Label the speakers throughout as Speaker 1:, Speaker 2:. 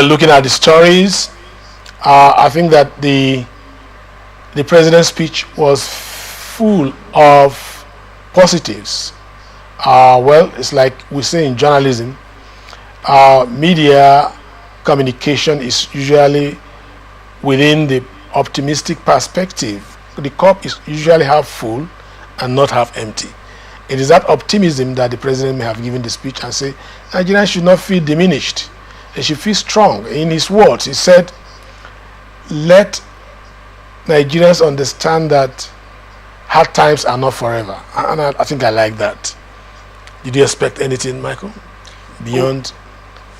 Speaker 1: Looking at the stories, I think that the president's speech was full of positives. Well, it's like we say in journalism, media communication is usually within the optimistic perspective. The cup is usually half full and not half empty. It is that optimism that the president may have given the speech and say Nigerians should not feel diminished. They should feel strong. In his words, he said, let Nigerians understand that hard times are not forever. And I think I like that. Did you expect anything, Michael, beyond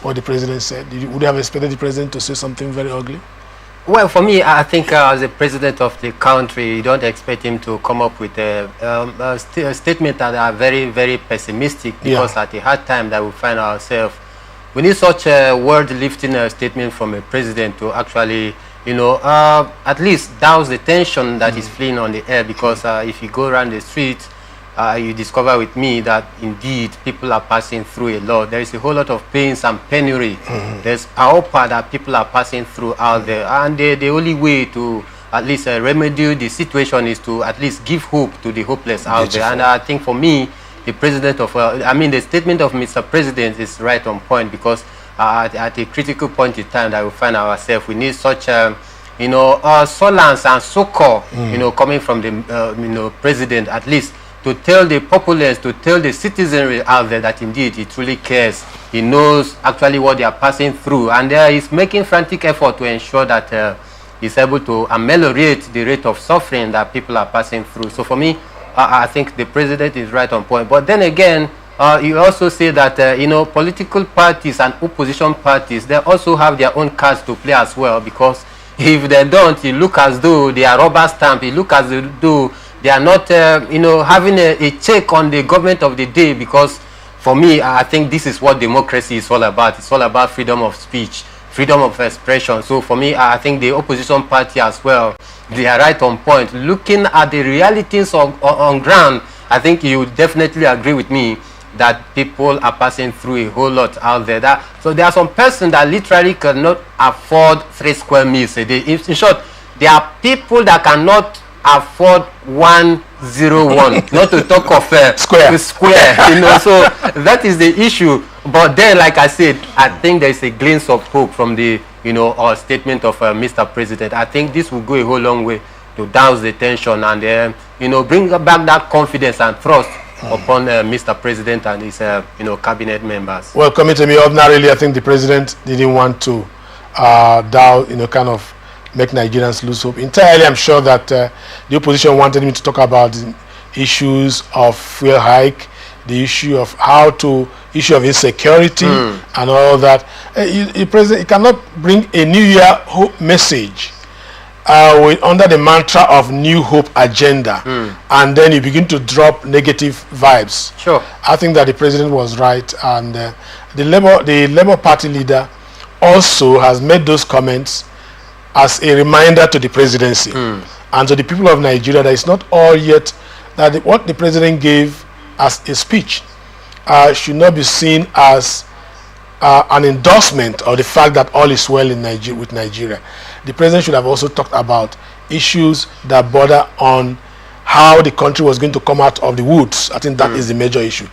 Speaker 1: what the president said? Would you have expected the president to say something very ugly?
Speaker 2: Well, for me, I think as the president of the country, you don't expect him to come up with a statement that are very, very pessimistic, because at a hard time that we find ourselves, we need such a word-lifting statement from a president to actually, at least douse the tension that is fleeing on the air. Because if you go around the street, you discover with me that indeed people are passing through a lot. There is a whole lot of pains and penury. There's pauper that people are passing through out there, and the only way to at least remedy the situation is to at least give hope to the hopeless out there. And I think for me, the president of, the statement of Mr. President is right on point, because at a critical point in time that we find ourselves, we need such, solace and succor, coming from the, president, at least to tell the populace, to tell the citizenry out there that indeed he truly cares. He knows actually what they are passing through, and he's making frantic effort to ensure that he's able to ameliorate the rate of suffering that people are passing through. So for me, I think the president is right on point. But then again, you also say that, political parties and opposition parties, they also have their own cards to play as well, because if they don't, it look as though they are rubber stamp. It look as though they are not, having a check on the government of the day. Because for me, I think this is what democracy is all about. It's all about freedom of speech, freedom of expression. So for me, I think the opposition party as well, they are right on point. Looking at the realities on ground, I think you would definitely agree with me that people are passing through a whole lot out there. So there are some persons that literally cannot afford 3 square meals a day. In short, there are people that cannot afford 101, not to talk of square. So that is the issue. But then, like I said, I think there is a glimpse of hope from the statement of Mr. President. I think this will go a whole long way to douse the tension and bring back that confidence and trust upon Mr. President and his cabinet members.
Speaker 1: Well, coming to me, ordinarily, I think the president didn't want to kind of make Nigerians lose hope entirely. I'm sure that the opposition wanted him to talk about the issues of fuel hike, the issue of issue of insecurity and all that. The president cannot bring a New Year hope message under the mantra of New Hope agenda, and then you begin to drop negative vibes.
Speaker 2: Sure.
Speaker 1: I think that the president was right, and the Labour Party leader also has made those comments as a reminder to the presidency and to the people of Nigeria that it's not all yet, that what the president gave as a speech should not be seen as an endorsement of the fact that all is well in with Nigeria. The president should have also talked about issues that border on how the country was going to come out of the woods. I think that is the major issue.